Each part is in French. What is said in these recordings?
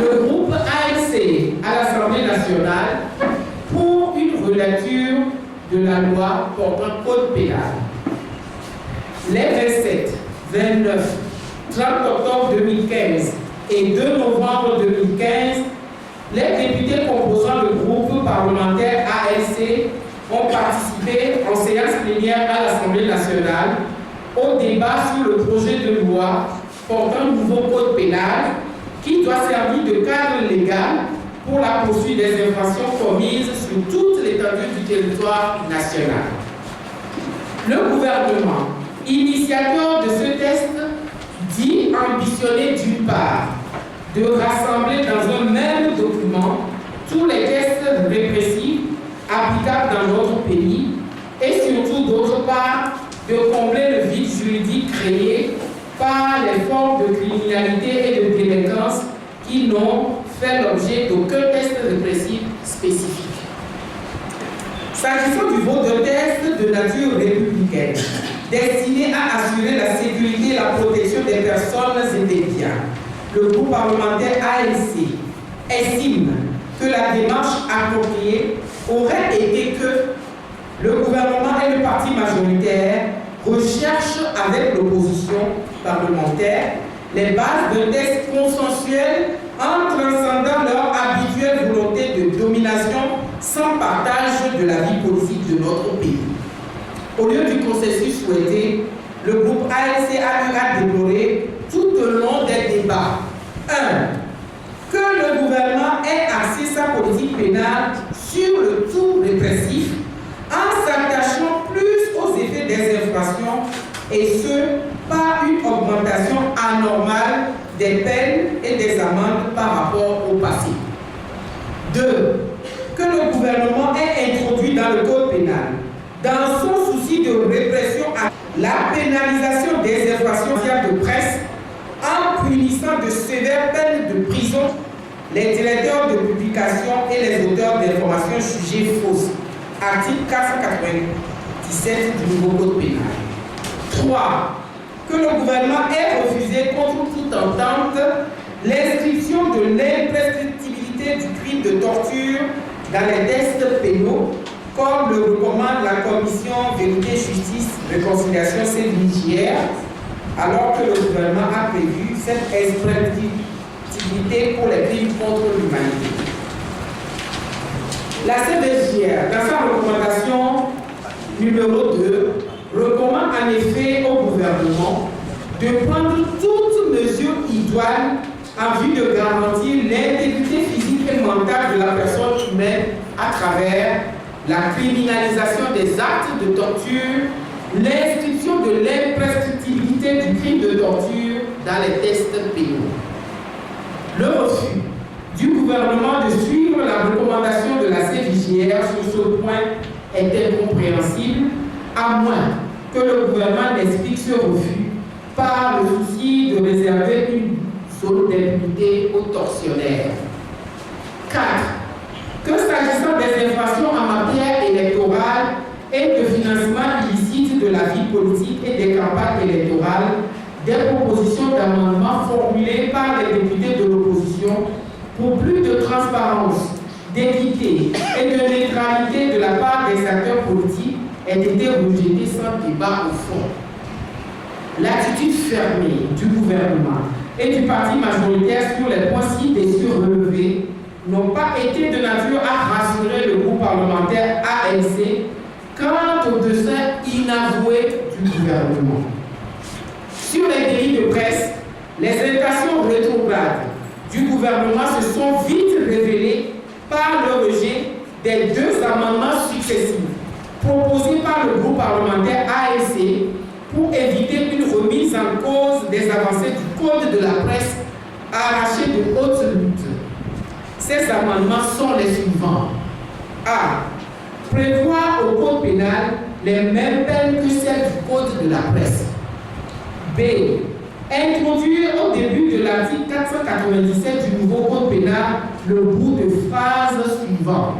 le groupe ANC à l'Assemblée nationale pour une relecture de la loi portant code pénal. Les 27, 29, 30 octobre 2015 et 2 novembre 2015, les députés composant le groupe parlementaire ANC ont participé en séance plénière à l'Assemblée nationale au débat sur le projet de loi portant un nouveau code pénal qui doit servir de cadre légal pour la poursuite des infractions commises sur toute l'étendue du territoire national. Le gouvernement, initiateur de ce texte, dit ambitionner d'une part de rassembler dans un même document tous les textes répressifs applicables dans notre pays et surtout d'autre part de combler le vide juridique créé par les formes de criminalité et de délinquance qui n'ont fait l'objet d'aucun texte répressif spécifique. S'agissant du vote de texte de nature républicaine, destiné à assurer la sécurité et la protection des personnes et des biens, le groupe parlementaire ANC estime que la démarche appropriée aurait été que le gouvernement et le parti majoritaire recherchent avec l'opposition parlementaire les bases d'un texte consensuel en transcendant leur habituelle volonté de domination sans partage de la vie politique de notre pays. Au lieu du consensus souhaité, le groupe ANC a eu à déplorer tout au long des débats 1. Que le gouvernement ait axé sa politique pénale sur le tout répressif en s'attachant plus aux effets des infractions et ce, par une augmentation anormale des peines et des amendes par rapport au passé. 2. Que le gouvernement ait introduit dans le code pénal, dans son souci de répression, la pénalisation des infractions de presse en punissant de sévères peines de prison les directeurs de publication et les auteurs d'informations jugées fausses. Article 497 du nouveau code pénal. 3. Que le gouvernement ait refusé contre toute entente l'inscription de l'imprescriptibilité du crime de torture dans les textes pénaux, comme le recommande la Commission Vérité, Justice, Réconciliation CVJR, alors que le gouvernement a prévu cette imprescriptibilité pour les crimes contre l'humanité. La CVJR, dans sa recommandation numéro 2, recommande en effet au gouvernement de prendre toute mesure idoine en vue de garantir l'intégrité physique et mentale de la personne humaine à travers la criminalisation des actes de torture, l'inscription de l'imprescriptibilité du crime de torture dans les textes pénaux. Le refus du gouvernement de suivre la recommandation de la CVJR sur ce point est incompréhensible, à moins que le gouvernement n'explique ce refus par le souci de réserver une zone d'impunité aux tortionnaires. 4. Que s'agissant des infractions en matière électorale et de financement illicite de la vie politique et des campagnes électorales, des propositions d'amendement formulées par les députés de l'opposition pour plus de transparence, d'équité et de neutralité de la part des acteurs politiques aient été rejetées sans débat au fond. L'attitude fermée du gouvernement et du parti majoritaire sur les points ci-dessus relevés n'ont pas été de nature à rassurer le groupe parlementaire ANC quant au dessein inavoué du gouvernement. Sur les délits de presse, les intentions rétrogrades du gouvernement se sont vite révélées par le rejet des 2 amendements successifs proposés par le groupe parlementaire ANC pour éviter une remise en cause des avancées du Code de la presse arrachées de haute lutte. Ces amendements sont les suivants. A. Prévoir au Code pénal les mêmes peines que celles du Code de la presse. B. Introduire au début de l'article 497 du nouveau Code pénal le bout de phrase suivant.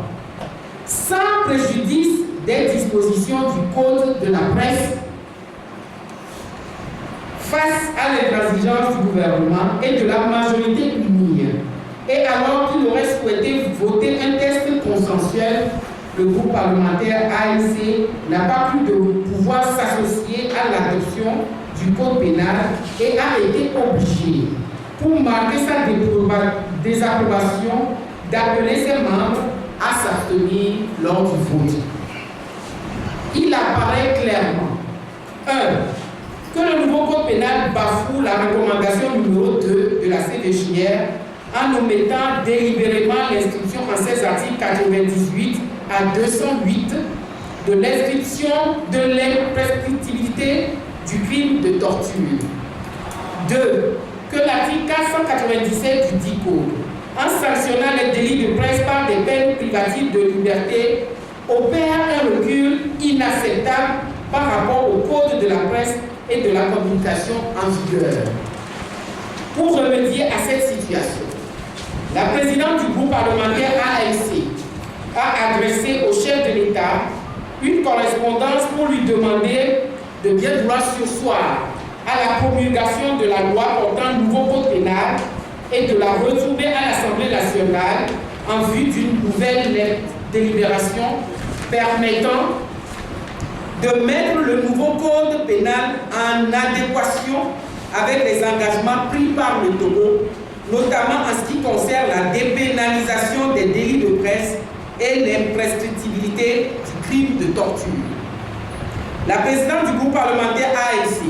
Sans préjudice des dispositions du Code de la presse, face à l'intransigeance du gouvernement et de la majorité unie, et le groupe parlementaire ANC n'a pas pu de pouvoir s'associer à l'adoption du code pénal et a été obligé, pour marquer sa désapprobation, d'appeler ses membres à s'abstenir lors du vote. Il apparaît clairement 1. Que le nouveau code pénal bafoue la recommandation numéro 2 de la CDJR en omettant délibérément l'inscription en ses articles 98 à 208 de l'inscription de l'imprescriptibilité du crime de torture. 2. Que l'article 497 du dit code, en sanctionnant les délits de presse par des peines privatives de liberté, opère un recul inacceptable par rapport au code de la presse et de la communication en vigueur. Pour remédier à cette situation, la présidente du groupe parlementaire ANC a adressé au chef de l'État une correspondance pour lui demander de bien vouloir surseoir à la promulgation de la loi portant nouveau code pénal et de la retrouver à l'Assemblée nationale en vue d'une nouvelle délibération permettant de mettre le nouveau code pénal en adéquation avec les engagements pris par le Togo, notamment en ce qui concerne la dépénalisation des délits de presse et l'imprescriptibilité du crime de torture. La présidente du groupe parlementaire ANC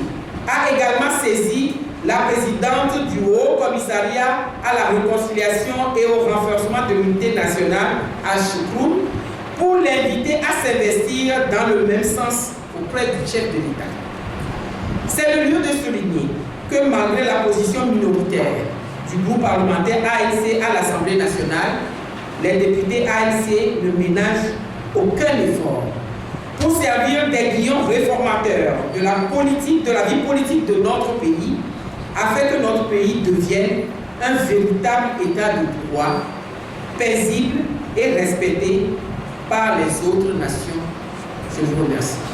a également saisi la présidente du Haut Commissariat à la réconciliation et au renforcement de l'unité nationale à Choukrou pour l'inviter à s'investir dans le même sens auprès du chef de l'État. C'est le lieu de souligner que malgré la position minoritaire du groupe parlementaire ANC à l'Assemblée nationale, les députés ANC ne ménagent aucun effort pour servir d'aiguillon réformateur de la vie politique de notre pays, afin que notre pays devienne un véritable État de droit, paisible et respecté par les autres nations. Je vous remercie.